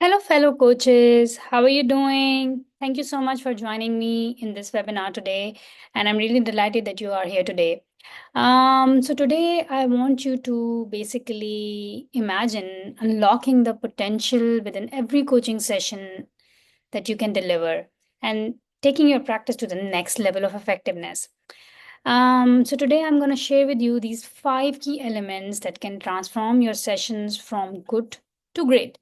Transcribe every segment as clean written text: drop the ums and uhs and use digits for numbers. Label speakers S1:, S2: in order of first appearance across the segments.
S1: Hello, fellow coaches. How are you doing? Thank you so much for joining me in this webinar today. And I'm really delighted that you are here today. So today I want you to basically imagine unlocking the potential within every coaching session that you can deliver and taking your practice to the next level of effectiveness. So today I'm going to share with you these 5 key elements that can transform your sessions from good to great.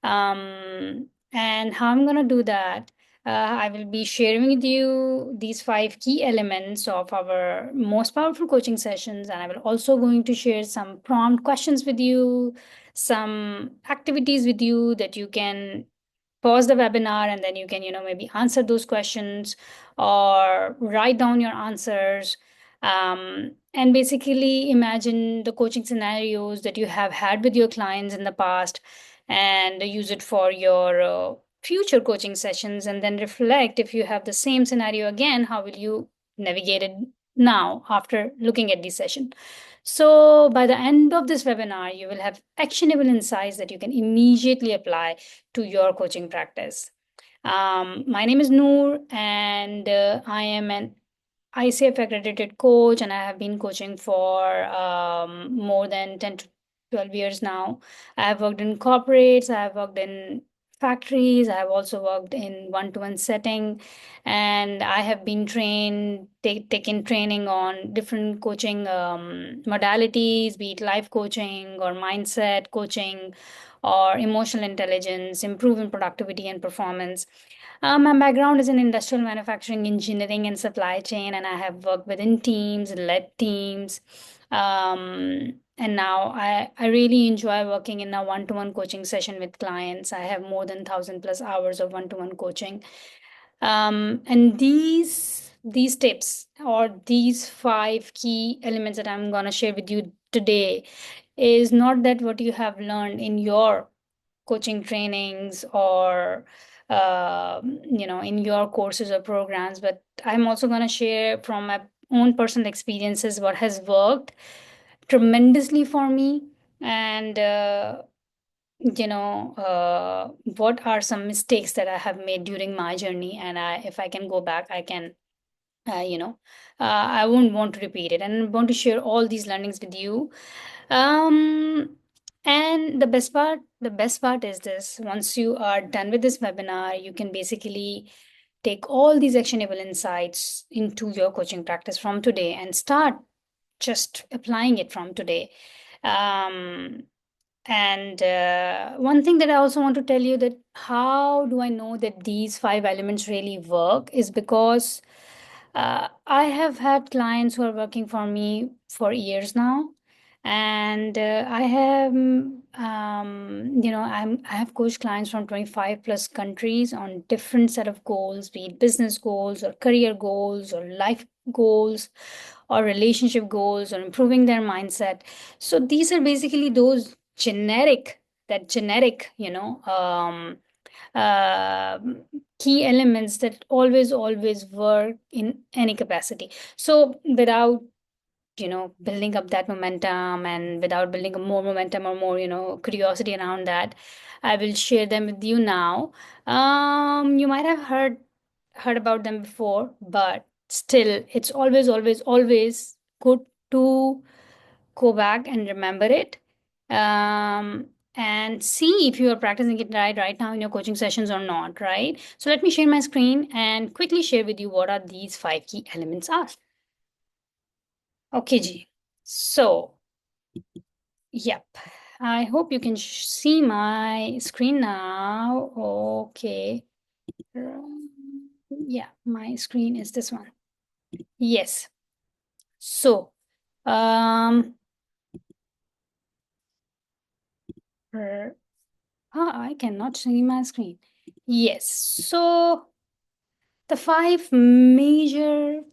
S1: And how I'm going to do that, I will be sharing with you these 5 key elements of our most powerful coaching sessions. And I will also going to share some prompt questions with you, some activities with you that you can pause the webinar and then you can maybe answer those questions or write down your answers, and basically imagine the coaching scenarios that you have had with your clients in the past and use it for your future coaching sessions, and then reflect, if you have the same scenario again, how will you navigate it now after looking at this session. So by the end of this webinar, you will have actionable insights that you can immediately apply to your coaching practice. My name is Noor, and I am an ICF accredited coach, and I have been coaching for more than 10 to 12 years now. I have worked in corporates, I have worked in factories, I have also worked in one-to-one setting, and I have been taken training on different coaching modalities, be it life coaching or mindset coaching or emotional intelligence, improving productivity and performance. My background is in industrial manufacturing, engineering, and supply chain, and I have worked within teams, led teams. And now I really enjoy working in a one-to-one coaching session with clients. I have more than 1,000+ hours of one-to-one coaching. And these tips or these 5 key elements that I'm gonna share with you today is not that what you have learned in your coaching trainings or in your courses or programs, but I'm also going to share from my own personal experiences what has worked tremendously for me, and what are some mistakes that I have made during my journey, and if I can go back, I can I wouldn't want to repeat it, and I want to share all these learnings with you. And the best part is this: once you are done with this webinar, you can basically take all these actionable insights into your coaching practice from today and start just applying it from today. Um, and one thing that I also want to tell you, that how do I know that these 5 elements really work, is because I have had clients who are working for me for years now, and I have, I have coached clients from 25+ countries on different set of goals, be it business goals or career goals or life goals or relationship goals or improving their mindset. So these are basically those generic, uh, key elements that always work in any capacity. So without building up that momentum, and without building up more momentum or more curiosity around that, I will share them with you now. You might have heard about them before, but still it's always good to go back and remember it, um, and see if you are practicing it right now in your coaching sessions or not, right? So let me share my screen and quickly share with you what are these 5 key elements are. Okay, G. So, yep. I hope you can see my screen now. Okay. Yeah, my screen is this one. Yes. So, um, I cannot see my screen. Yes. So the 5 major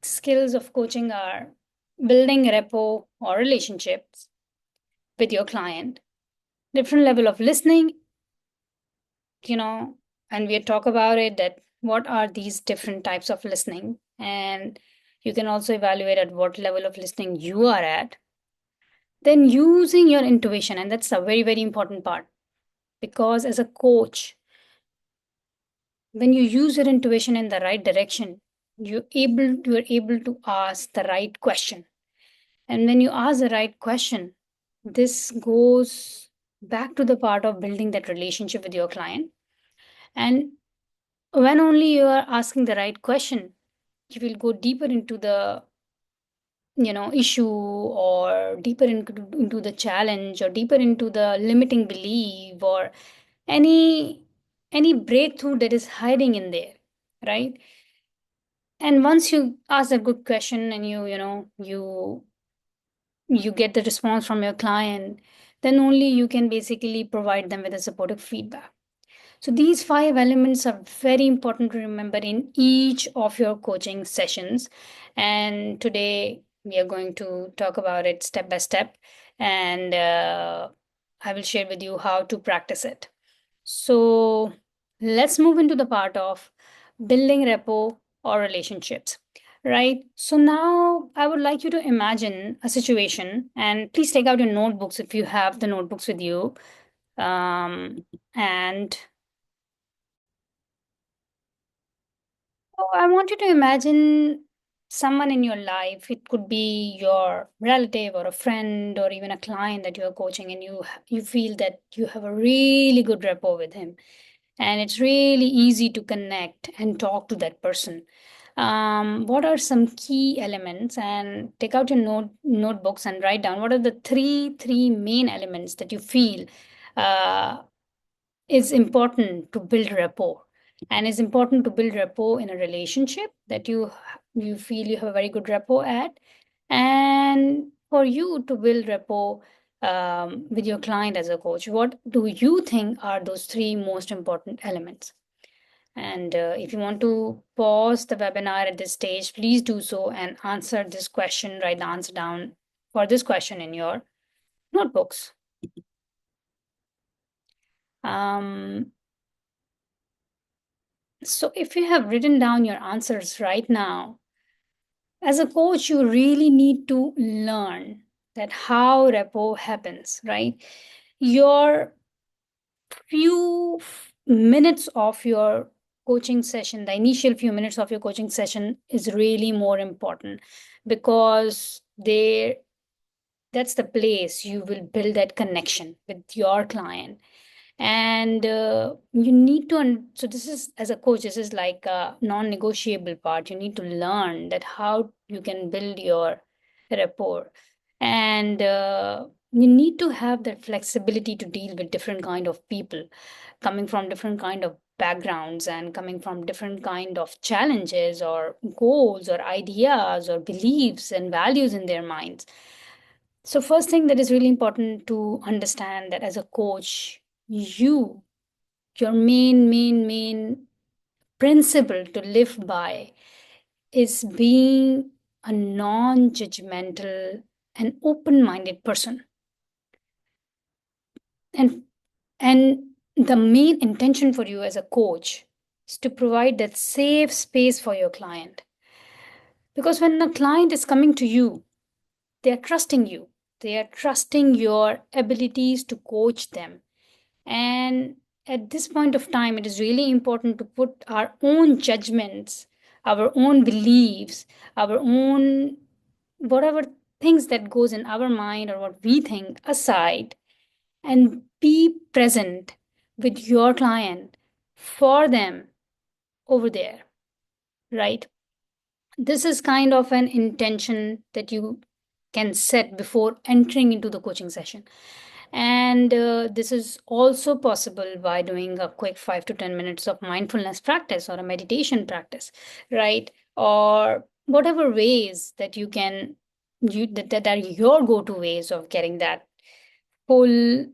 S1: skills of coaching are building rapport or relationships with your client, different level of listening, you know, and we talk about it, that what are these different types of listening, and you can also evaluate at what level of listening you are at. Then using your intuition, and that's a very, very important part. because as a coach, when you use your intuition in the right direction, you're able to ask the right question. And when you ask the right question, this goes back to the part of building that relationship with your client. And when only you are asking the right question, you will go deeper into the issue, or deeper into the challenge, or deeper into the limiting belief, or any any breakthrough that is hiding in there, right? And once you ask a good question, and you get the response from your client, then only you can basically provide them with a supportive feedback. So these five elements are very important to remember in each of your coaching sessions. And today we are going to talk about it step by step. And I will share with you how to practice it. So let's move into the part of building rapport or relationships. Right. So now I would like you to imagine a situation, and please take out your notebooks if you have the notebooks with you. And So I want you to imagine someone in your life. It could be your relative or a friend or even a client that you are coaching, and you feel that you have a really good rapport with him, and it's really easy to connect and talk to that person. What are some key elements? And take out your notebooks and write down what are the three main elements that you feel uh, is important to build rapport, and it's important to build rapport in a relationship that you feel you have a very good rapport at, and for you to build rapport with your client as a coach. What do you think are those three most important elements? And if you want to pause the webinar at this stage, please do so and answer this question. Write the answer down for this question in your notebooks. um, So, if you have written down your answers right now, as a coach, you really need to learn that how rapport happens, right? Your minutes of your coaching session, the initial few minutes of your coaching session is really more important, because that's the place you will build that connection with your client. And you need to so this is, as a coach, this is like a non-negotiable part. You need to learn that how you can build your rapport. And you need to have that flexibility to deal with different kind of people, coming from different kind of backgrounds and coming from different kind of challenges or goals or ideas or beliefs and values in their minds. So first thing that is really important to understand, that as a coach, your main principle to live by is being a non-judgmental and open-minded person. And and the main intention for you as a coach is to provide that safe space for your client. Because when a client is coming to you, they are trusting you. They are trusting your abilities to coach them. And at this point of time, it is really important to put our own judgments, our own beliefs, our own whatever things that goes in our mind or what we think aside, and be present with your client for them over there, right? This is kind of an intention that you can set before entering into the coaching session. And this is also possible by doing a quick 5 to 10 minutes of mindfulness practice or a meditation practice, right? Or whatever ways that you can, that are your go-to ways of getting that full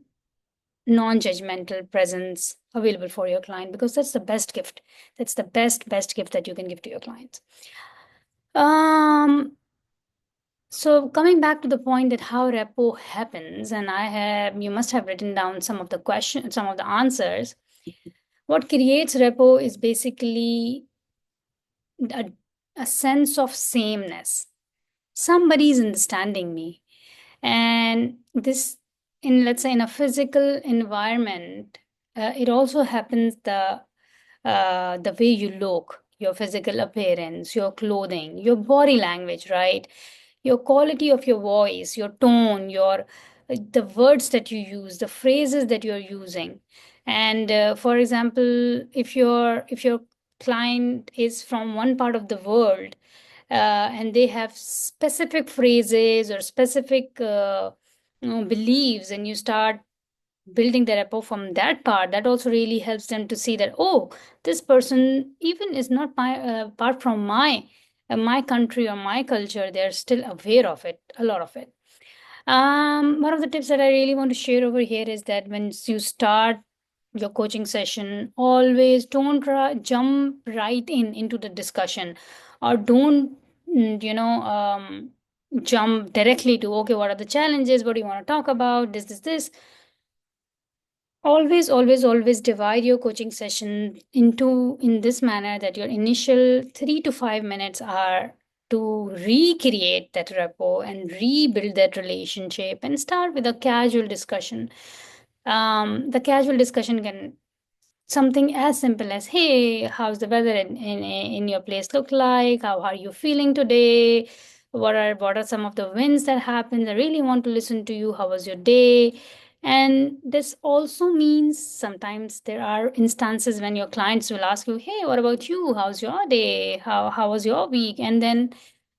S1: non-judgmental presence available for your client, because that's the best gift. That's the best gift that you can give to your clients. So coming back to the point that how repo happens, and you must have written down some of the questions, some of the answers. What creates repo is basically a, a sense of sameness. Somebody is understanding me. And this, in let's say in a physical environment, it also happens the way you look, your physical appearance, your clothing, your body language, right? Your quality of your voice, your tone, your the words that you use, the phrases that you're using. And for example, if your client is from one part of the world, and they have specific phrases or specific beliefs, and you start building the rapport from that part, that also really helps them to see that, oh, this person even is not my part from my country or my culture, they're still aware of it, a lot of it. One of the tips that I really want to share over here is that when you start your coaching session, always don't jump right into the discussion, or don't jump directly to, okay, what are the challenges, what do you want to talk about, this. Always divide your coaching session into in this manner, that your initial 3 to 5 minutes are to recreate that rapport and rebuild that relationship, and start with a casual discussion. The casual discussion can something as simple as, hey, how's the weather in your place look like, how are you feeling today, what are some of the wins that happened, I really want to listen to you, how was your day. And this also means sometimes there are instances when your clients will ask you, hey, what about you, how's your day, how was your week, and then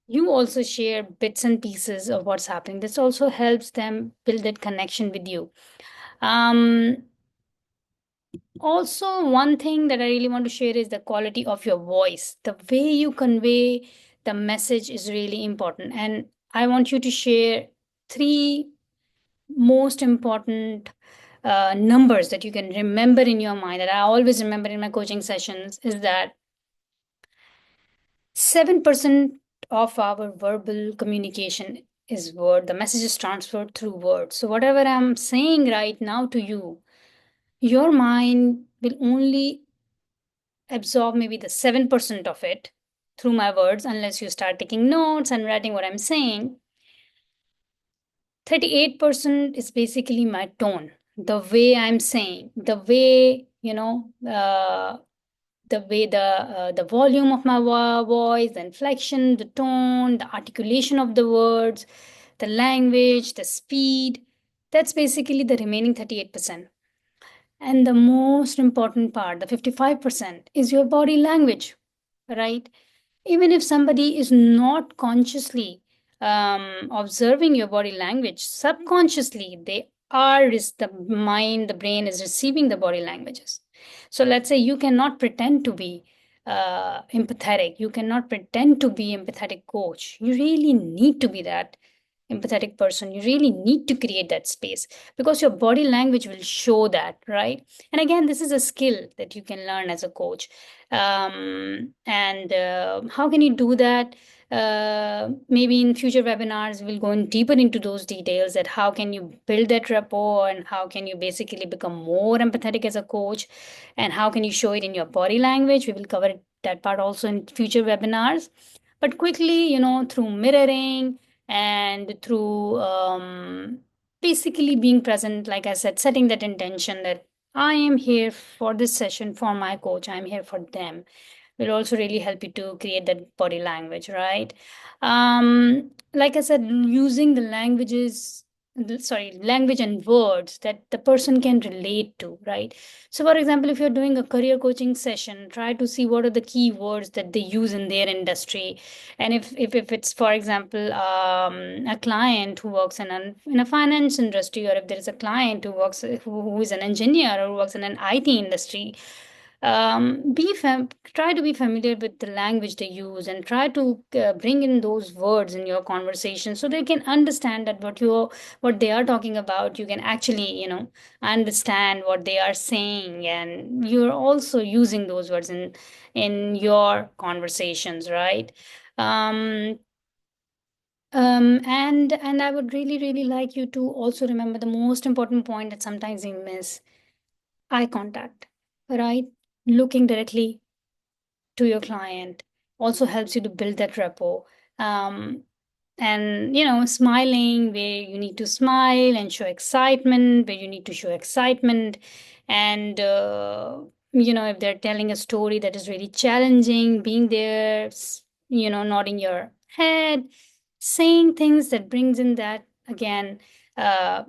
S1: you also share bits and pieces of what's happening. This also helps them build that connection with you. um Also, one thing that I really want to share is the quality of your voice. The way you convey the message is really important. And I want you to share three most important numbers that you can remember in your mind, that I always remember in my coaching sessions, is that 7% of our verbal communication is word. The message is transferred through words. So whatever I'm saying right now to you, your mind will only absorb maybe the 7% of it through my words, unless you start taking notes and writing what I'm saying. 38% is basically my tone, the way I'm saying, the way, the volume of my voice, the inflection, the tone, the articulation of the words, the language, the speed. That's basically the remaining 38%. And the most important part, the 55%, is your body language, right? Even if somebody is not consciously observing your body language, subconsciously they are, the mind, the brain is receiving the body languages. So let's say you cannot pretend to be empathetic, you cannot pretend to be empathetic coach, you really need to be that empathetic person, you really need to create that space, because your body language will show that, right? And again, this is a skill that you can learn as a coach. And how can you do that? Maybe in future webinars we'll go in deeper into those details, that how can you build that rapport, and how can you basically become more empathetic as a coach, and how can you show it in your body language. We will cover that part also in future webinars. But quickly, through mirroring and through basically being present, like I said, setting that intention that I am here for this session for my coach, I'm here for them, will also really help you to create that body language, right? Like I said, using the language and words that the person can relate to, right? So for example, if you're doing a career coaching session, try to see what are the key words that they use in their industry. And if it's, for example, a client who works in a finance industry, or if there is a client who is an engineer or works in an IT industry, try to be familiar with the language they use, and try to bring in those words in your conversation, so they can understand that what they are talking about, you can actually understand what they are saying, and you're also using those words in your conversations, right? um and I would really, really like you to also remember the most important point that sometimes we miss: eye contact, right? Looking directly to your client also helps you to build that rapport. and smiling where you need to smile and show excitement where you need to show excitement, and if they're telling a story that is really challenging, being there, nodding your head, saying things that brings in that again, uh,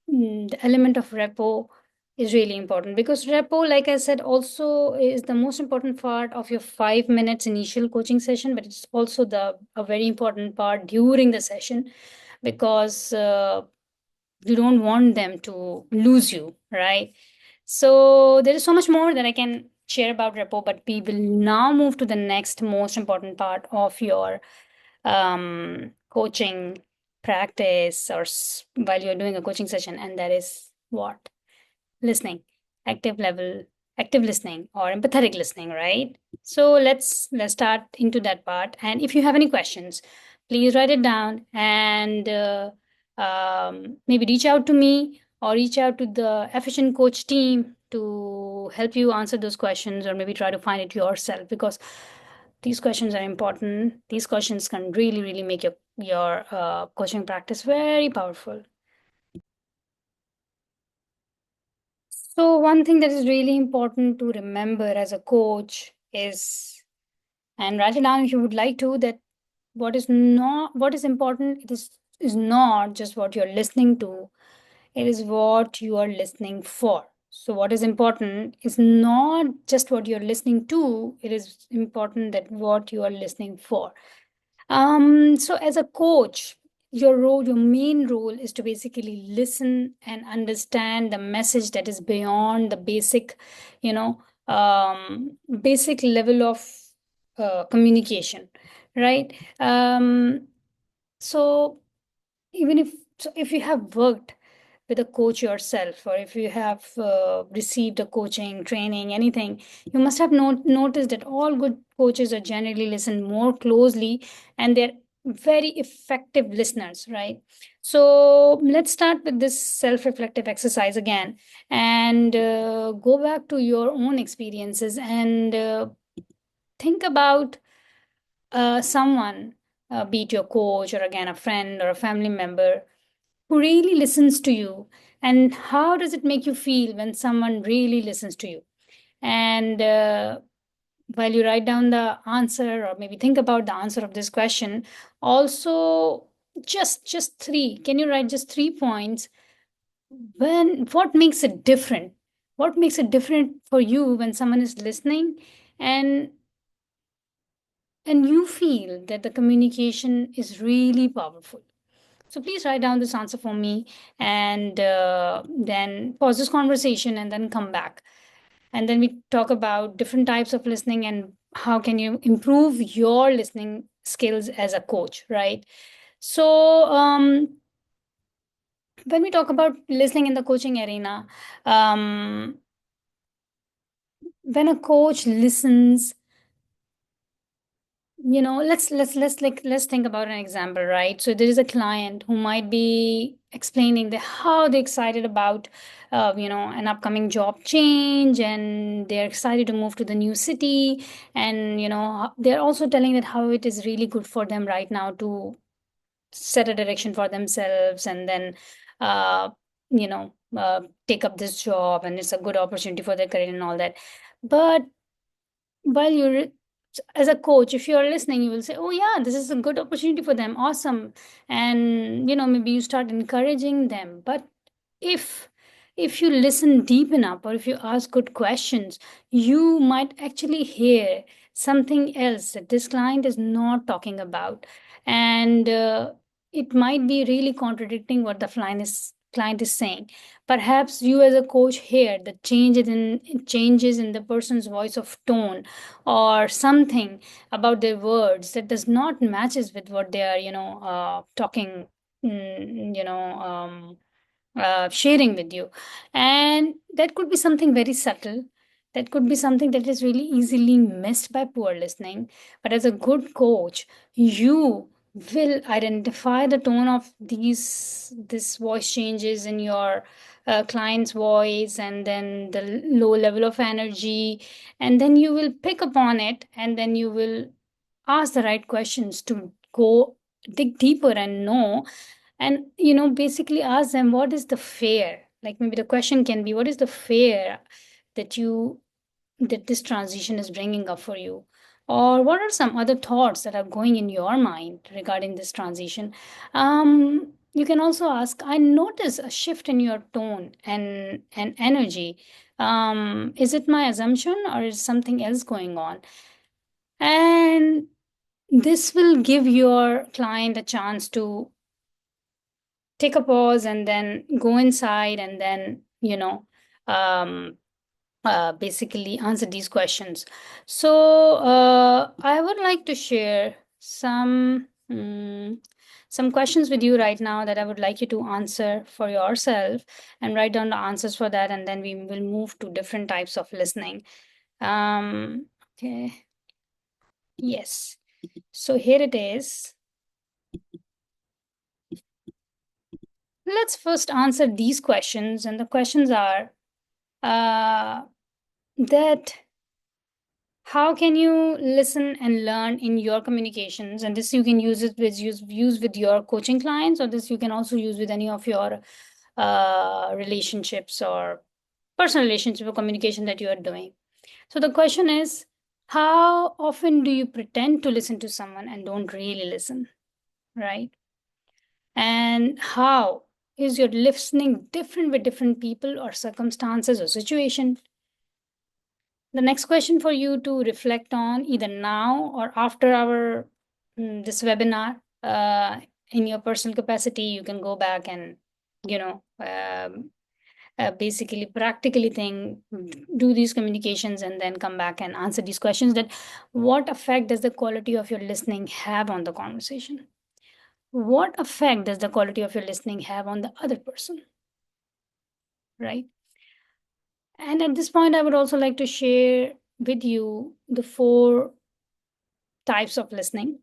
S1: the element of repo is really important, because repo, like I said, also is the most important part of your 5 minutes initial coaching session, but it's also the a very important part during the session, because you don't want them to lose you, right? So there is so much more that I can share about repo, but we will now move to the next most important part of your coaching practice, or while you're doing a coaching session, and that is what? Listening, active level, active listening, or empathetic listening, right? So let's start into that part. And if you have any questions, please write it down, and maybe reach out to me or reach out to the efficient coach team to help you answer those questions, or maybe try to find it yourself, because these questions are important. These questions can really really make your coaching practice very powerful. So, one thing that is really important to remember as a coach is, and write it down if you would like to, that what is important, is not just what you're listening to, it is what you are listening for. So, what is important is not just what you're listening to, it is important that what you are listening for. So as a coach, your main role is to basically listen and understand the message that is beyond the you know, basic level of communication, right? So even if you have worked with a coach yourself, or if you have received a coaching training, anything, you must have noticed that all good coaches are generally listen more closely, and they're very effective listeners, right? So let's start with this self-reflective exercise again, and go back to your own experiences, and think about someone, be it your coach, or again a friend or a family member, who really listens to you, and how does it make you feel when someone really listens to you. And while you write down the answer, or maybe think about the answer of this question, also just three, can you write just 3 points when what makes it different, what makes it different for you when someone is listening, and you feel that the communication is really powerful. So please write down this answer for me, and then pause this conversation and then come back. And then we talk about different types of listening and how can you improve your listening skills as a coach, right? So when we talk about listening in the coaching arena, um, when a coach listens, let's think about an example, right? So there is a client who might be explaining how they're excited about an upcoming job change, and they're excited to move to the new city, and they're also telling that how it is really good for them right now to set a direction for themselves, and then uh, take up this job, and it's a good opportunity for their career and all that. But while you're as a coach, if you're listening, you will say, oh yeah, this is a good opportunity for them, awesome. And maybe you start encouraging them. But if if you listen deep enough, or if you ask good questions, you might actually hear something else that this client is not talking about, and it might be really contradicting what the client is saying. Perhaps you as a coach hear the changes in the person's voice of tone, or something about their words that does not matches with what they are talking, sharing with you. And that could be something very subtle, that could be something that is really easily missed by poor listening. But as a good coach, you will identify the tone of these this voice changes in your client's voice, and then the low level of energy, and then you will pick upon it, and then you will ask the right questions to go dig deeper and know, and basically ask them what is the fear. Like maybe the question can be, what is the fear that you that this transition is bringing up for you, or what are some other thoughts that are going in your mind regarding this transition. You can also ask, I notice a shift in your tone and energy. Is it my assumption or is something else going on? And this will give your client a chance to take a pause and then go inside and then um, basically answer these questions. So I would like to share some questions with you right now that I would like you to answer for yourself and write down the answers for that, and then we will move to different types of listening. Okay. Yes. So here it is. Let's first answer these questions, and the questions are that how can you listen and learn in your communications, and this you can use with your coaching clients, or this you can also use with any of your relationships or personal relationship or communication that you are doing. So the question is, how often do you pretend to listen to someone and don't really listen, right? And how is your listening different with different people or circumstances or situation? The next question for you to reflect on either now or after our this webinar, in your personal capacity, you can go back and you know basically practically do these communications and then come back and answer these questions. That what effect does the quality of your listening have on the conversation? What effect does the quality of your listening have on the other person, right? And at this point, I would also like to share with you the 4 types of listening.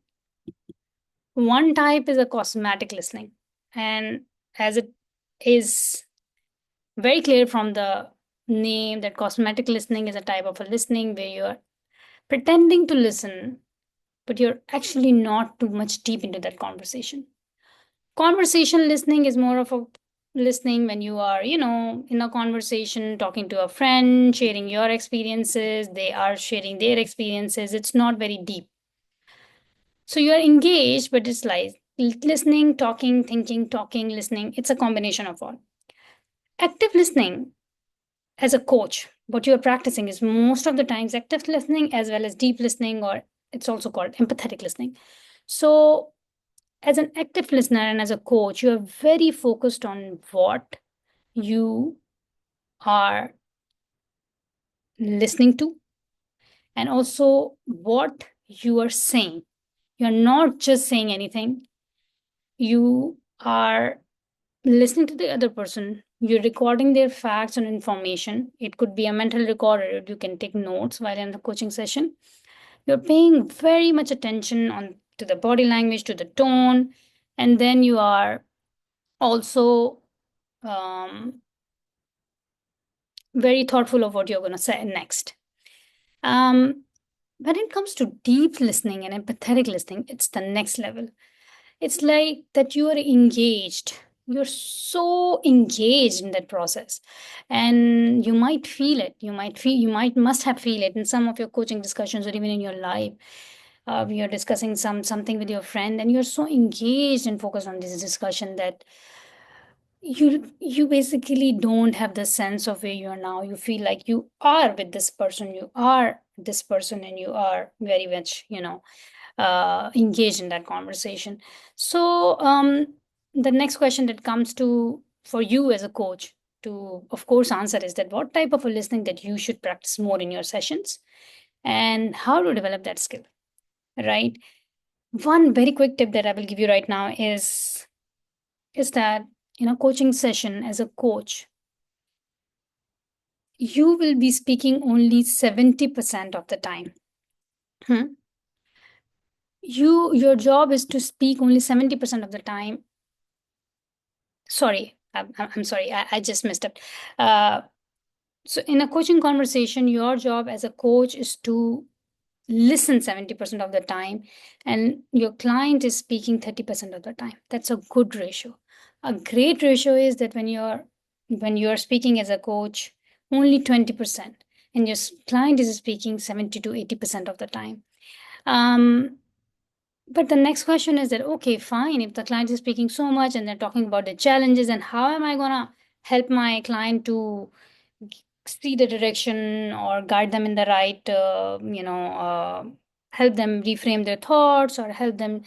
S1: One type is a cosmetic listening, and as it is very clear from the name, that cosmetic listening is a type of a listening where you're pretending to listen, but you're actually not too much deep into that conversation. Conversation listening is more of a listening when you are, in a conversation, talking to a friend, sharing your experiences, they are sharing their experiences. It's not very deep. So you are engaged, but it's like listening, talking, thinking, talking, listening. It's a combination of all. Active listening as a coach, what you're practicing is most of the times active listening as well as deep listening, or it's also called empathetic listening. So as an active listener and as a coach, you are very focused on what you are listening to and also what you are saying. You're not just saying anything, you are listening to the other person, you're recording their facts and information. It could be a mental recorder, you can take notes while in the coaching session. You're paying very much attention on to the body language, to the tone, and then you are also very thoughtful of what you're going to say next. When it comes to deep listening and empathetic listening, it's the next level. It's like that you are engaged. You're so engaged in that process, and you might feel it. You might must have feel it in some of your coaching discussions or even in your life. You're discussing something with your friend, and you're so engaged and focused on this discussion that you basically don't have the sense of where you are now. You feel like you are with this person, you are this person, and you are very much engaged in that conversation. So the next question that comes to for you as a coach to of course answer is that what type of a listening that you should practice more in your sessions and how to develop that skill, right? One very quick tip that I will give you right now is that in a coaching session as a coach, you will be speaking only 70% of the time. Your job is to speak only 70% of the time. Sorry, I'm sorry, I just messed up. So in a coaching conversation, your job as a coach is to listen 70% of the time and your client is speaking 30% of the time. That's a good ratio. A great ratio is that when you're speaking as a coach only 20% and your client is speaking 70 to 80% of the time. um, but the next question is that, okay, fine, if the client is speaking so much and they're talking about the challenges, and how am I going to help my client to see the direction or guide them in the right, help them reframe their thoughts or help them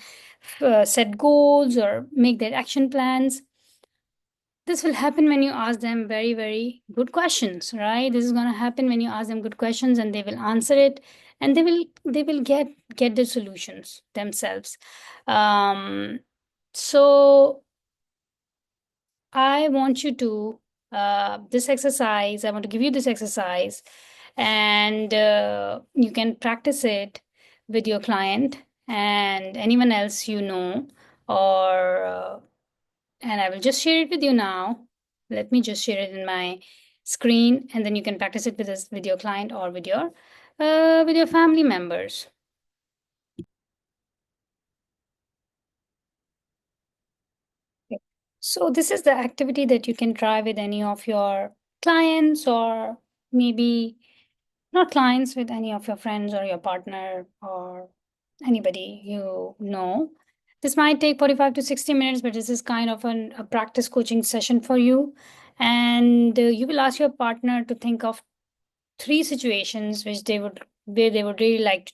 S1: set goals or make their action plans? This will happen when you ask them very, very good questions, right? This is going to happen when you ask them good questions and they will answer it, and they will get the solutions themselves. So I want you to this exercise. I want to give you this exercise, and you can practice it with your client and anyone else you know, or and I will just share it with you now. Let me just share it in my screen, and then you can practice it with your client or with your family members. Okay. So this is the activity that you can try with any of your clients, or maybe not clients, with any of your friends or your partner or anybody you know. This might take 45 to 60 minutes, but this is kind of a practice coaching session for you. And you will ask your partner to think of three situations where they would really like to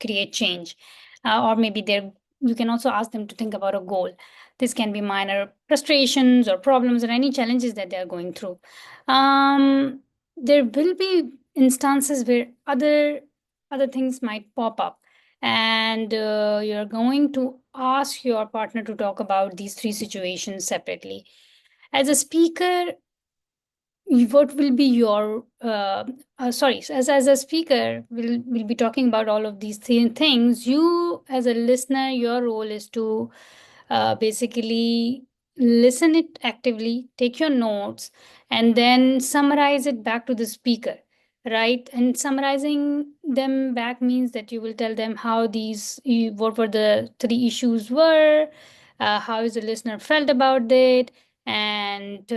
S1: create change, or maybe they you can also ask them to think about a goal. This can be minor frustrations or problems or any challenges that they are going through. There will be instances where other things might pop up, and you're going to ask your partner to talk about these three situations separately. As a speaker, what will be your sorry, as a speaker, will be talking about all of these things. You as a listener, your role is to basically listen it actively, take your notes, and then summarize it back to the speaker, right? And summarizing them back means that you will tell them how what were the three issues were, how is the listener felt about it, and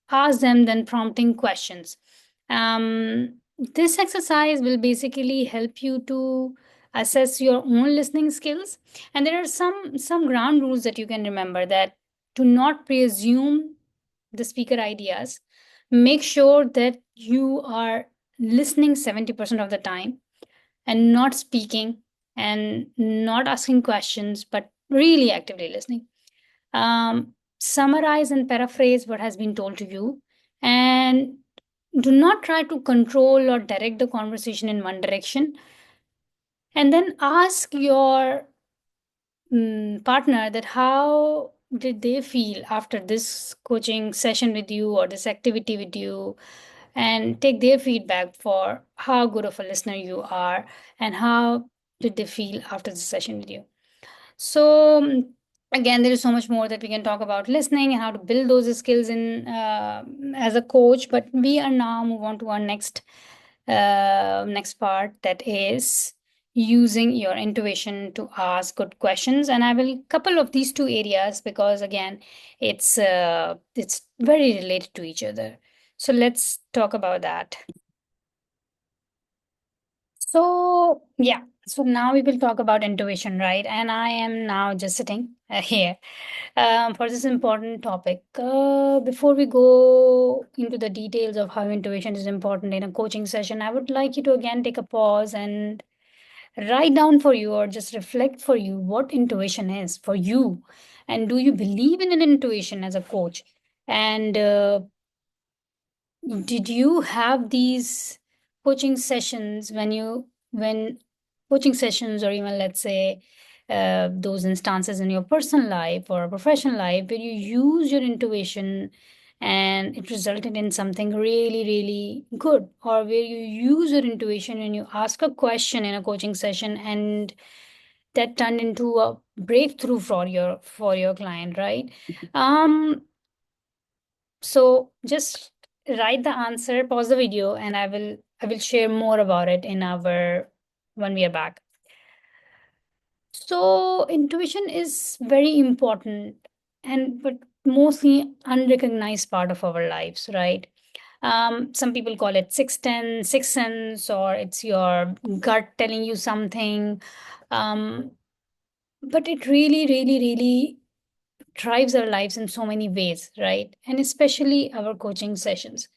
S1: ask them then prompting questions. This exercise will basically help you to assess your own listening skills, and there are some ground rules that you can remember: that to not presume the speaker ideas, make sure that you are listening 70% of the time and not speaking and not asking questions, but really actively listening. Summarize and paraphrase what has been told to you, and do not try to control or direct the conversation in one direction. And then ask your partner that how did they feel after this coaching session with you or this activity with you, and take their feedback for how good of a listener you are and how did they feel after the session with you. So again, there is so much more that we can talk about listening and how to build those skills in as a coach. But we are now move on to our next part, that is using your intuition to ask good questions. And I will couple of these two areas because again, it's very related to each other. So let's talk about that. So, yeah. So now we will talk about intuition, right? And I am now just sitting here for this important topic. Before we go into the details of how intuition is important in a coaching session, I would like you to again take a pause and write down for you, or just reflect for you, what intuition is for you. And do you believe in an intuition as a coach? And did you have these coaching sessions when coaching sessions, or even let's say those instances in your personal life or professional life where you use your intuition and it resulted in something really, really good, or where you use your intuition and you ask a question in a coaching session and that turned into a breakthrough for your client, right? So just write the answer, pause the video, and I will share more about it in our when we are back. So intuition is very important and but mostly unrecognized part of our lives, right? Some people call it sixth sense, or it's your gut telling you something. Um, but it really, really, really drives our lives in so many ways, right? And especially our coaching sessions.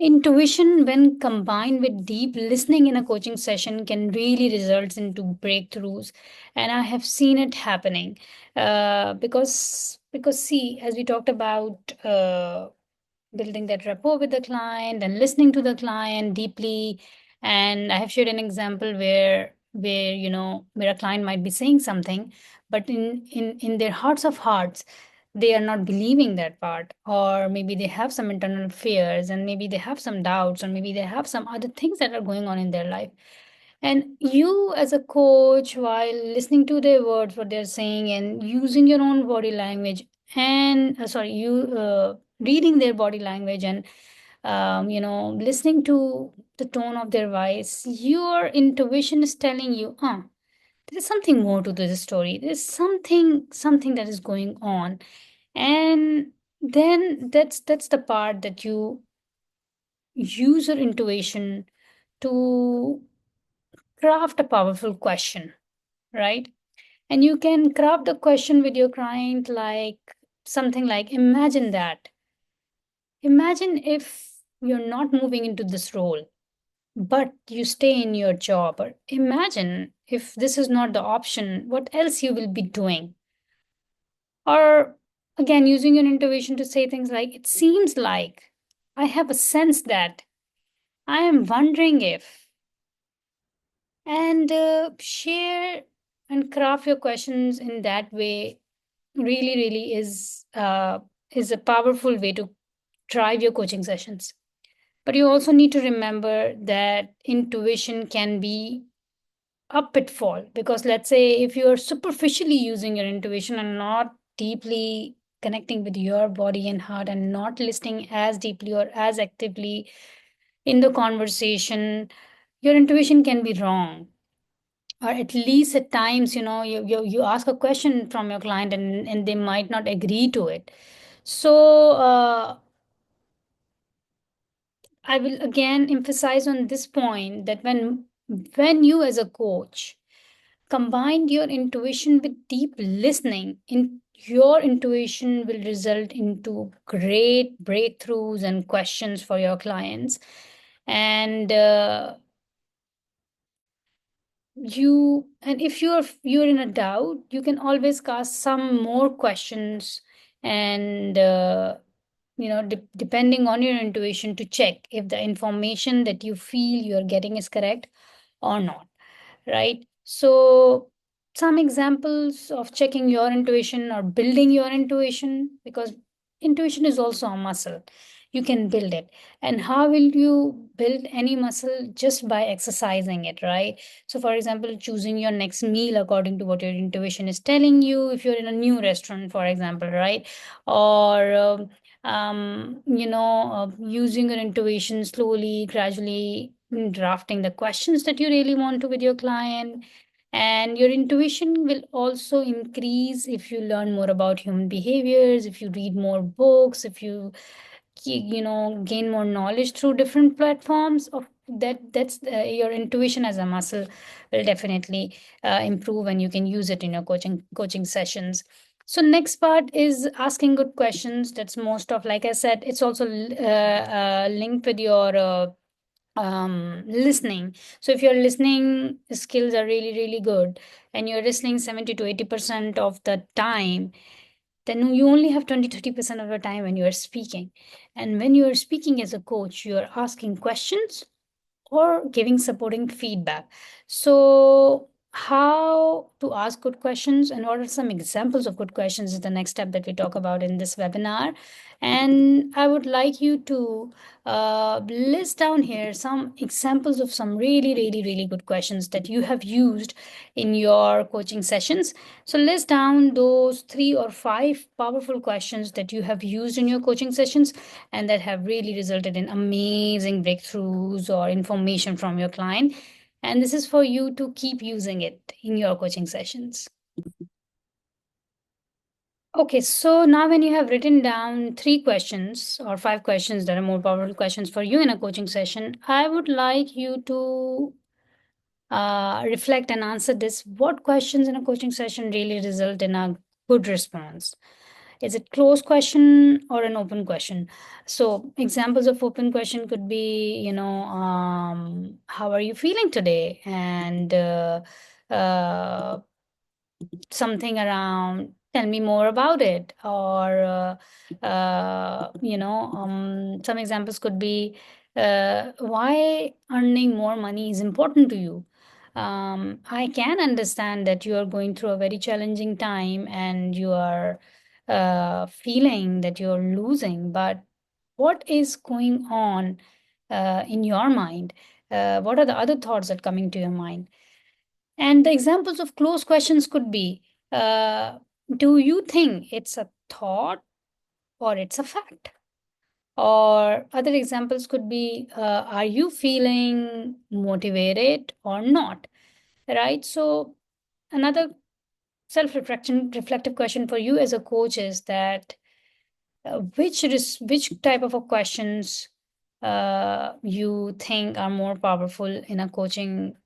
S1: Intuition, when combined with deep listening in a coaching session, can really result into breakthroughs, and I have seen it happening. Because see, as we talked about building that rapport with the client and listening to the client deeply, and I have shared an example where where a client might be saying something, but in their hearts of hearts they are not believing that part, or maybe they have some internal fears, and maybe they have some doubts, or maybe they have some other things that are going on in their life. And you, as a coach, while listening to their words, what they're saying, and using your own body language, and you reading their body language, and listening to the tone of their voice, your intuition is telling you, there's something more to this story. There's something that is going on. And then that's the part that you use your intuition to craft a powerful question, right? And you can craft the question with your client like something like, imagine if you're not moving into this role, but you stay in your job. Or imagine if this is not the option, what else you will be doing. Or again, using your intuition to say things like, it seems like, I have a sense that, I am wondering if. And share and craft your questions in that way really, really is a powerful way to drive your coaching sessions. But you also need to remember that intuition can be a pitfall, because let's say if you're superficially using your intuition and not deeply connecting with your body and heart, and not listening as deeply or as actively in the conversation, your intuition can be wrong. Or at least at times, you ask a question from your client, and they might not agree to it. So I will again emphasize on this point that when you as a coach combine your intuition with deep listening, in your intuition will result into great breakthroughs and questions for your clients. And if you're in a doubt, you can always ask some more questions, and depending on your intuition, to check if the information that you feel you're getting is correct or not, right? So some examples of checking your intuition or building your intuition, because intuition is also a muscle. You can build it. And how will you build any muscle? Just by exercising it, right? So for example, choosing your next meal according to what your intuition is telling you, if you're in a new restaurant, for example, right? Or using your intuition slowly, gradually, drafting the questions that you really want to with your client. And your intuition will also increase if you learn more about human behaviors, if you read more books, if you gain more knowledge through different platforms of that's your intuition as a muscle will definitely improve, and you can use it in your coaching sessions. So next part is asking good questions. That's most of, like I said, it's also linked with your listening. So if your listening skills are really, really good, and you're listening 70 to 80% of the time, then you only have 20-30% of the time when you are speaking. And when you are speaking as a coach, you are asking questions or giving supporting feedback. So, how to ask good questions and what are some examples of good questions is the next step that we talk about in this webinar. And I would like you to list down here some examples of some really, really, really good questions that you have used in your coaching sessions. So, list down those 3 or 5 powerful questions that you have used in your coaching sessions and that have really resulted in amazing breakthroughs or information from your client. And this is for you to keep using it in your coaching sessions. Okay, so now when you have written down 3 questions or 5 questions that are more powerful questions for you in a coaching session, I would like you to reflect and answer this. What questions in a coaching session really result in a good response? Is it closed question or an open question? So examples of open question could be, how are you feeling today? And something around tell me more about it, or some examples could be why earning more money is important to you. I can understand that you are going through a very challenging time and you are feeling that you're losing, but what is going on in your mind? What are the other thoughts that coming to your mind? And the examples of closed questions could be, uh, do you think it's a thought or it's a fact? Or other examples could be, are you feeling motivated or not? Right? So, another reflective question for you as a coach is that which type of a questions you think are more powerful in a coaching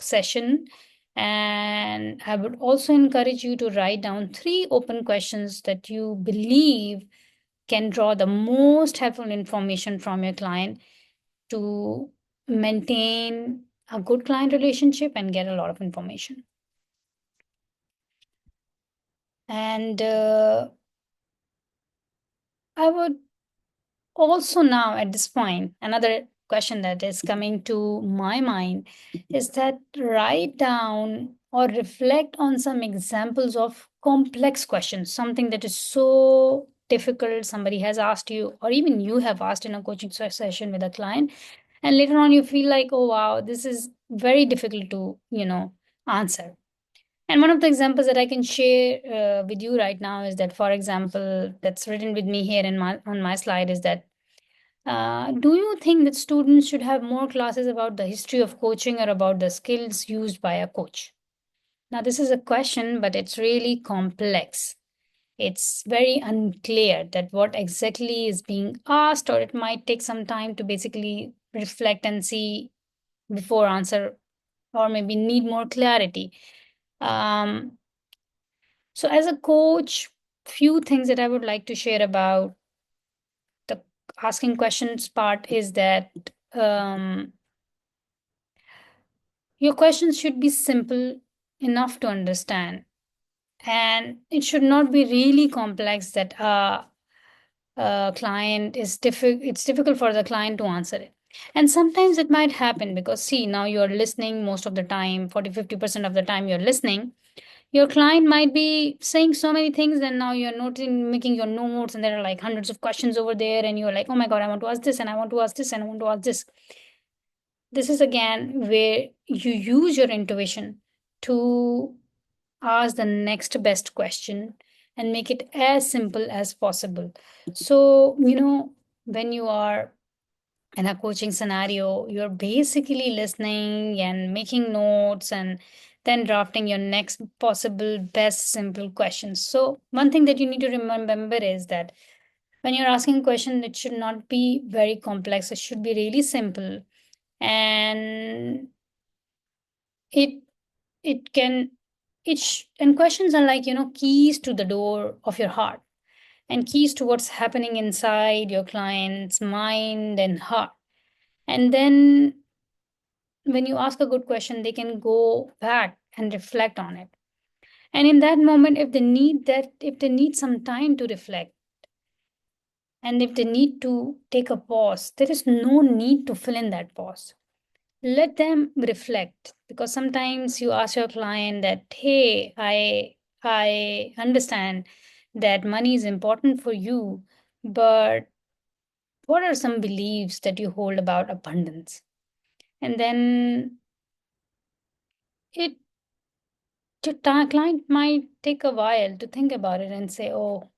S1: session. And I would also encourage you to write down 3 open questions that you believe can draw the most helpful information from your client to maintain a good client relationship and get a lot of information. And I would also, now at this point, another question that is coming to my mind is that write down or reflect on some examples of complex questions, something that is so difficult somebody has asked you, or even you have asked in a coaching session with a client, and later on you feel like, oh wow, this is very difficult to answer. And one of the examples that I can share with you right now is that, for example, that's written with me here in my on my slide is that, do you think that students should have more classes about the history of coaching or about the skills used by a coach? Now, this is a question, but it's really complex. It's very unclear that what exactly is being asked, or it might take some time to basically reflect and see before answer, or maybe need more clarity. Um, so, as a coach, few things that I would like to share about the asking questions part is that your questions should be simple enough to understand, and it should not be really complex that client is it's difficult for the client to answer it. And sometimes it might happen because, see, now you're listening most of the time, 40-50% of the time you're listening. Your client might be saying so many things, and now you're noting, making your notes, and there are like hundreds of questions over there, and you're like, oh my God, I want to ask this, and I want to ask this, and I want to ask this. This is again where you use your intuition to ask the next best question and make it as simple as possible. So, when you are in a coaching scenario, you're basically listening and making notes and then drafting your next possible best simple questions. So, one thing that you need to remember is that when you're asking a question, it should not be very complex, it should be really simple. And it it can and questions are like, keys to the door of your heart, and keys to what's happening inside your client's mind and heart. And then when you ask a good question, they can go back and reflect on it. And in that moment, if they need some time to reflect, and if they need to take a pause, there is no need to fill in that pause. Let them reflect, because sometimes you ask your client that, hey, I understand that money is important for you, but what are some beliefs that you hold about abundance? And then it your client might take a while to think about it and say, oh,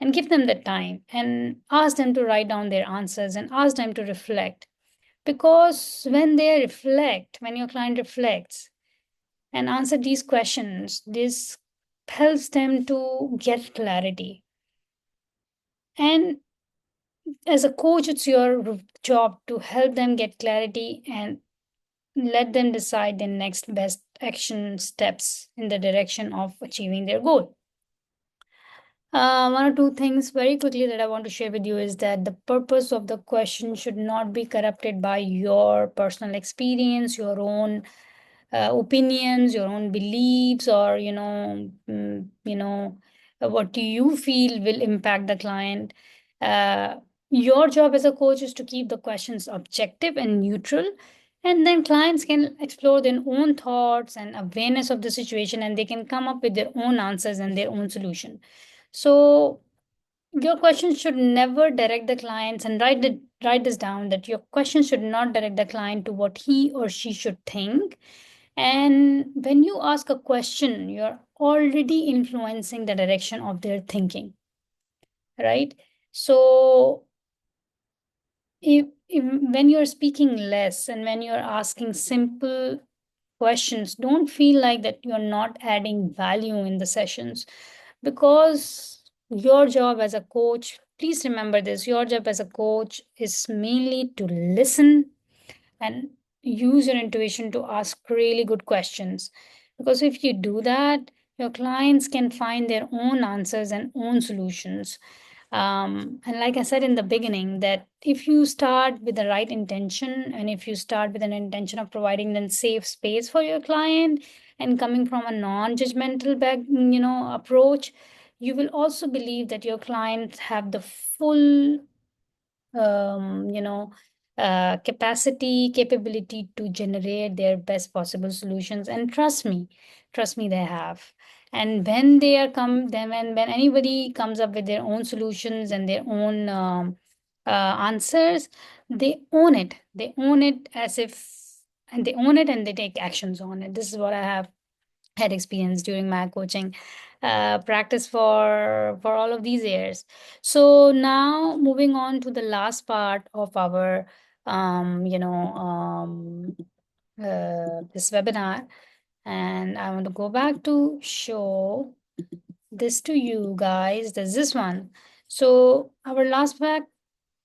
S1: and give them the time and ask them to write down their answers and ask them to reflect. Because when your client reflects and answer these questions, this helps them to get clarity. And as a coach, it's your job to help them get clarity and let them decide their next best action steps in the direction of achieving their goal. One or two things very quickly that I want to share with you is that the purpose of the question should not be corrupted by your personal experience, your own opinions, your own beliefs, or what do you feel will impact the client. Uh, your job as a coach is to keep the questions objective and neutral, and then clients can explore their own thoughts and awareness of the situation, and they can come up with their own answers and their own solution. So your question should never direct the clients, and write this down, that your question should not direct the client to what he or she should think. And when you ask a question, you're already influencing the direction of their thinking, right? So if when you're speaking less and when you're asking simple questions, don't feel like that you're not adding value in the sessions, because your job as a coach, please remember this, your job as a coach is mainly to listen and use your intuition to ask really good questions. Because if you do that, your clients can find their own answers and own solutions. And like I said in the beginning, that if you start with the right intention, and if you start with an intention of providing them safe space for your client and coming from a non-judgmental approach, you will also believe that your clients have the full um, you know, capability to generate their best possible solutions. And trust me, they have. And when they are come, then when anybody comes up with their own solutions and their own answers, they own it. They own it as if, and they own it and they take actions on it. This is what I have had experience during my coaching practice for all of these years. So now moving on to the last part of our this webinar, and I want to go back to show this to you guys. There's this one. So our last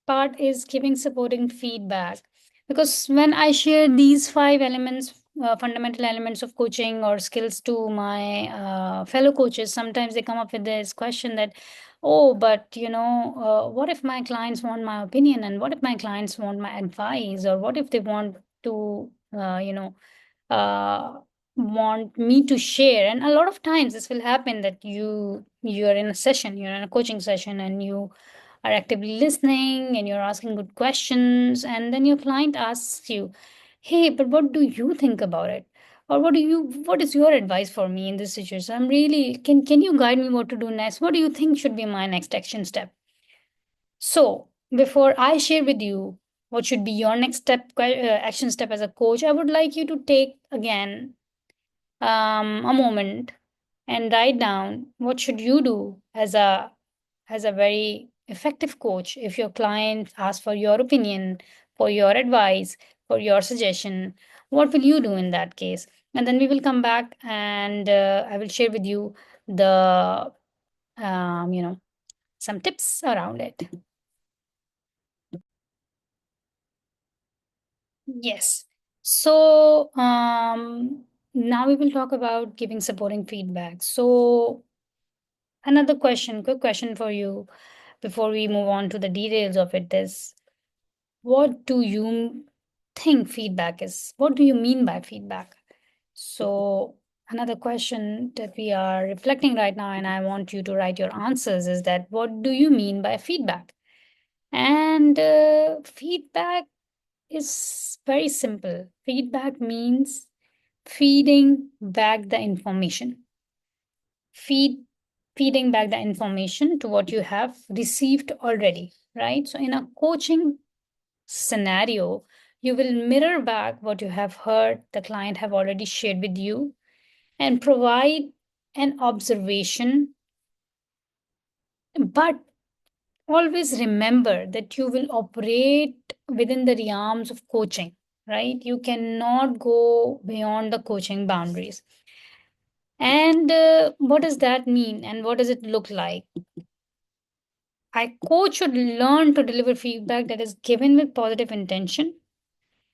S1: part is giving supporting feedback. Because when I share these five elements, fundamental elements of coaching or skills to my fellow coaches, sometimes they come up with this question that, oh, but what if my clients want my opinion, and what if my clients want my advice, or what if they want to, uh, want me to share. And a lot of times this will happen that you're in a session, you're in a coaching session, and you are actively listening and you're asking good questions, and then your client asks you, hey, but what do you think about it, or what is your advice for me in this situation? I'm really, can you guide me what to do next? What do you think should be my next action step? So before I share with you what should be your next action step as a coach, I would like you to take again a moment and write down what should you do as a very effective coach if your client asks for your opinion, for your advice, for your suggestion. What will you do in that case? And then we will come back, and I will share with you the some tips around it. Yes. So now we will talk about giving supporting feedback. So another quick question for you before we move on to the details of it is, what do you think feedback is? What do you mean by feedback? So another question that we are reflecting right now, and I want you to write your answers, is that what do you mean by feedback? And feedback is very simple. Feedback means feeding back the information. Feeding back the information to what you have received already, right? So in a coaching scenario, you will mirror back what you have heard the client have already shared with you and provide an observation. But always remember that you will operate within the realms of coaching, right? You cannot go beyond the coaching boundaries. And what does that mean? And what does it look like? A coach should learn to deliver feedback that is given with positive intention,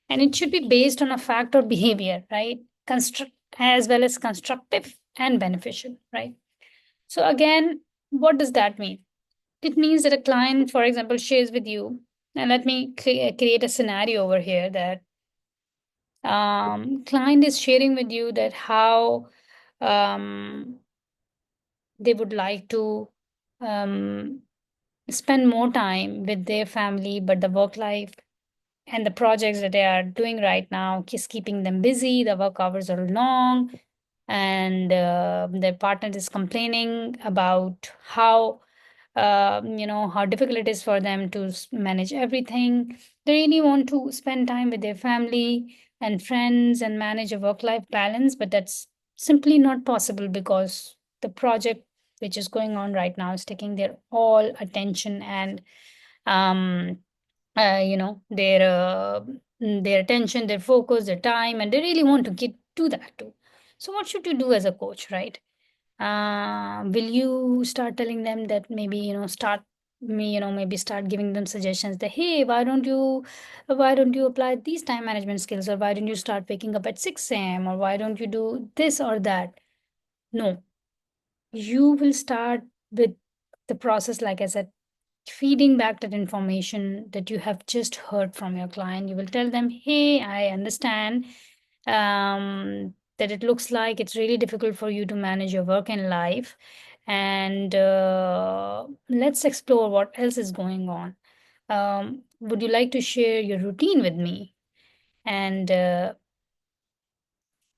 S1: and it should be based on a fact or behavior, right? Construct as well as constructive and beneficial, right? So again, what does that mean? It means that a client, for example, shares with you, and let me create a scenario over here that client is sharing with you that how um, they would like to um, spend more time with their family, but the work life and the projects that they are doing right now is keeping them busy. The work hours are long, and their partner is complaining about how how difficult it is for them to manage everything. They really want to spend time with their family and friends and manage a work life balance, but that's simply not possible because the project which is going on right now is taking their all attention and um, their attention, their focus, their time, and they really want to get to that too. So, what should you do as a coach, right? Will you start telling them that maybe maybe start giving them suggestions that, hey, why don't you apply these time management skills, or why don't you start waking up at 6 a.m., or why don't you do this or that? No, you will start with the process, like I said, feeding back that information that you have just heard from your client. You will tell them, hey, I understand that it looks like it's really difficult for you to manage your work and life. And let's explore what else is going on. Would you like to share your routine with me? And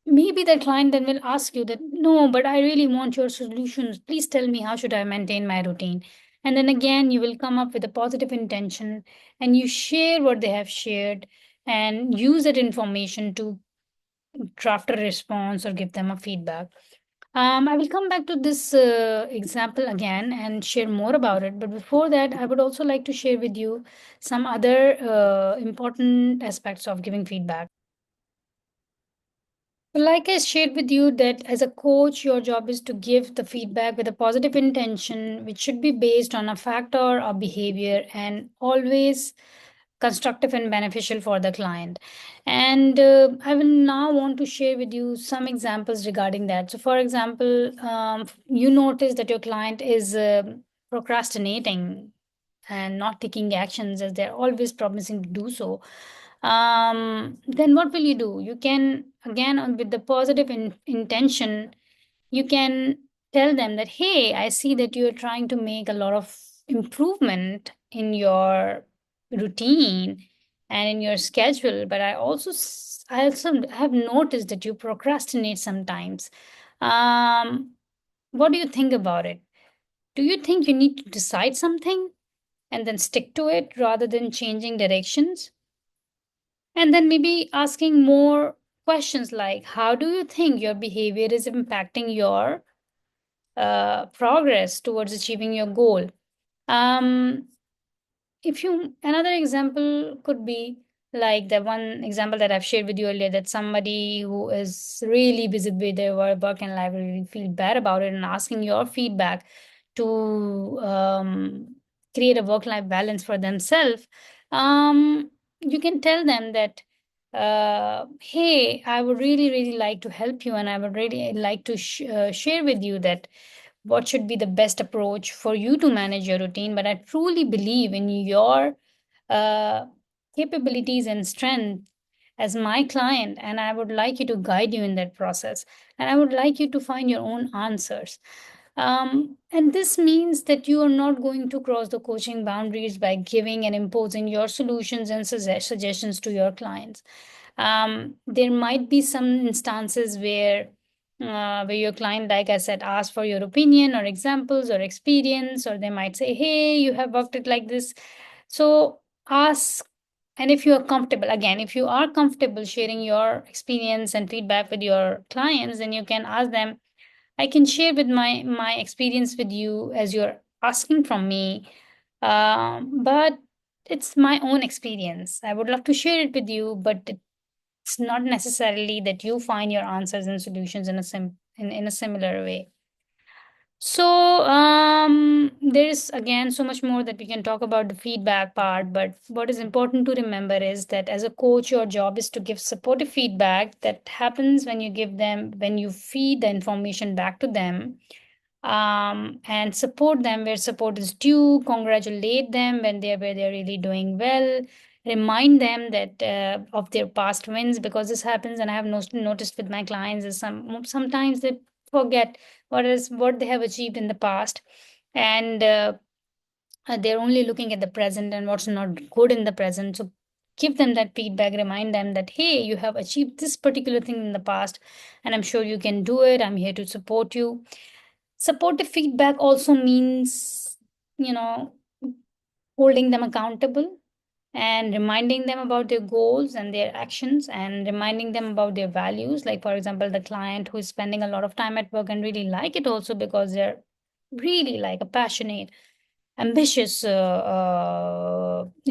S1: maybe the client then will ask you that, no, but I really want your solutions. Please tell me, how should I maintain my routine? And then again, you will come up with a positive intention and you share what they have shared and use that information to draft a response or give them a feedback. I will come back to this example again and share more about it. But before that, I would also like to share with you some other important aspects of giving feedback. Like I shared with you, that as a coach, your job is to give the feedback with a positive intention, which should be based on a factor or behavior and always constructive and beneficial for the client. And I will now want to share with you some examples regarding that. So, for example, you notice that your client is procrastinating and not taking actions as they're always promising to do so. Then what will you do? You can, again, with the positive intention, you can tell them that, hey, I see that you're trying to make a lot of improvement in your routine and in your schedule, but I also have noticed that you procrastinate sometimes. um, what do you think about it? Do you think you need to decide something and then stick to it rather than changing directions? And then maybe asking more questions like, how do you think your behavior is impacting your progress towards achieving your goal? Um, if you Another example could be like the one example that I've shared with you earlier, that somebody who is really busy with their work and life really feel bad about it, and asking your feedback to create a work life balance for themselves. You can tell them that, hey, I would really like to help you, and I would really like to share with you that what should be the best approach for you to manage your routine. But I truly believe in your uh, capabilities and strength as my client, and I would like you to guide you in that process, and I would like you to find your own answers. And this means that you are not going to cross the coaching boundaries by giving and imposing your solutions and suggestions to your clients. There might be some instances where your client, like I said, asks for your opinion or examples or experience, or they might say, hey, you have worked it like this. So ask, and if you are comfortable, again, if you are comfortable sharing your experience and feedback with your clients, then you can ask them, I can share with my experience with you as you're asking from me. But it's my own experience. I would love to share it with you, but it's not necessarily that you find your answers and solutions in in a similar way. So, there is again so much more that we can talk about the feedback part, but what is important to remember is that as a coach, your job is to give supportive feedback that happens when you feed the information back to them, and support them where support is due, congratulate them when they're really doing well, remind them that of their past wins, because this happens, and I have noticed with my clients is sometimes they forget what they have achieved in the past, and they're only looking at the present and what's not good in the present. So give them that feedback, remind them that, hey, you have achieved this particular thing in the past, and I'm sure you can do it. I'm here to support you. Supportive feedback also means, you know, holding them accountable and reminding them about their goals and their actions, and reminding them about their values. Like, for example, the client who is spending a lot of time at work and really like it also because they're really like a passionate, ambitious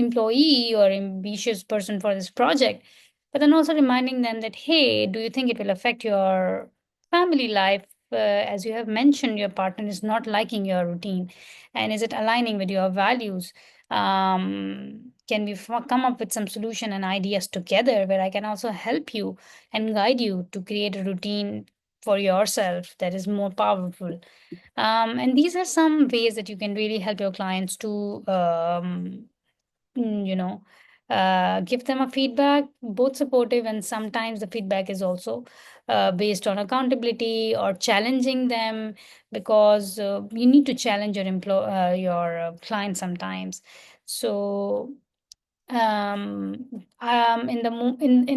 S1: employee or ambitious person for this project. But then also reminding them that, hey, do you think it will affect your family life? As you have mentioned, your partner is not liking your routine. And is it aligning with your values? Can we come up with some solution and ideas together where I can also help you and guide you to create a routine for yourself that is more powerful? And these are some ways that you can really help your clients to, you know, give them a feedback, both supportive, and sometimes the feedback is also based on accountability or challenging them, because you need to challenge your client sometimes. So in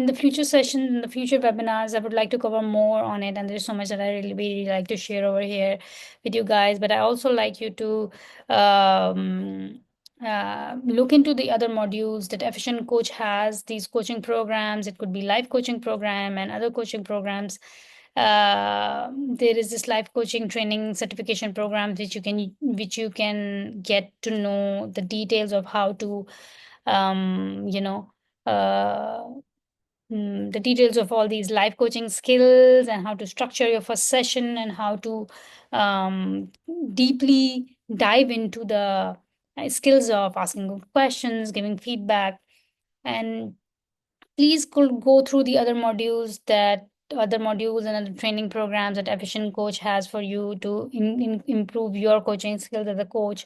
S1: the future sessions, in the future webinars, I would like to cover more on it, and there's so much that I really like to share over here with you guys. But I also like you to look into the other modules that Efficient Coach has, these coaching programs. It could be life coaching program and other coaching programs. There is this life coaching training certification program which you can get to know the details of how to, um, you know, uh, the details of all these life coaching skills, and how to structure your first session, and how to um, deeply dive into the skills of asking good questions, giving feedback. And please could go through the other modules and other training programs that Efficient Coach has for you to improve your coaching skills as a coach.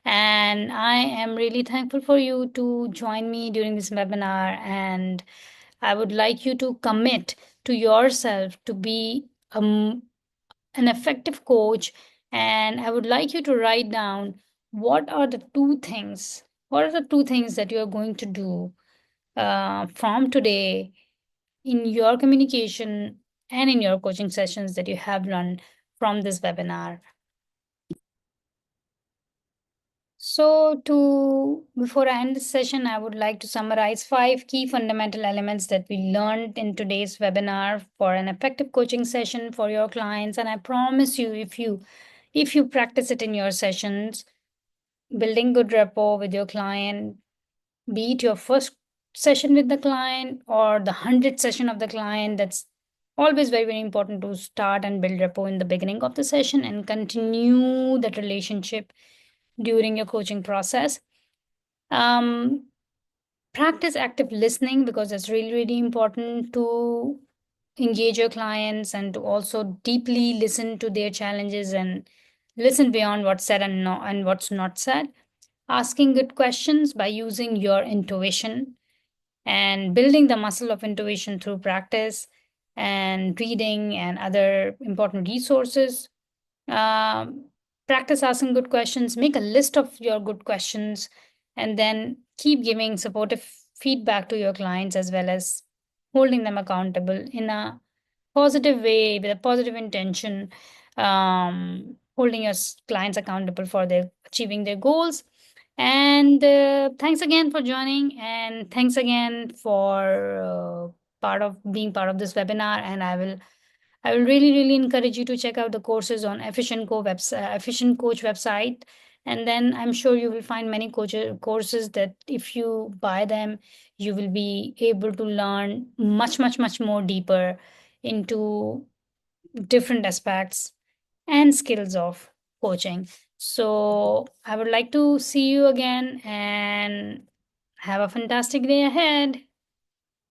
S1: And I am really thankful for you to join me during this webinar. And I would like you to commit to yourself to be an effective coach. And I would like you to write down what are the two things that you are going to do from today in your communication and in your coaching sessions that you have run from this webinar. So, before I end this session, I would like to summarize 5 key fundamental elements that we learned in today's webinar for an effective coaching session for your clients. And I promise you, if you practice it in your sessions, building good rapport with your client, be it your first session with the client or the 100th session of the client, that's always very important to start and build rapport in the beginning of the session and continue that relationship during your coaching process. um, Practice active listening, because it's really important to engage your clients and to also deeply listen to their challenges and listen beyond what's said and what's not said. Asking good questions by using your intuition, and building the muscle of intuition through practice and reading and other important resources. Um, Practice asking good questions, make a list of your good questions, and then keep giving supportive feedback to your clients, as well as holding them accountable in a positive way with a positive intention, holding your clients accountable for their achieving their goals. And thanks again for joining, and thanks again for part of being part of this webinar. And I will really encourage you to check out the courses on Efficient Coach website. And then I'm sure you will find many courses that if you buy them, you will be able to learn much, much, much more deeper into different aspects and skills of coaching. So I would like to see you again and have a fantastic day ahead.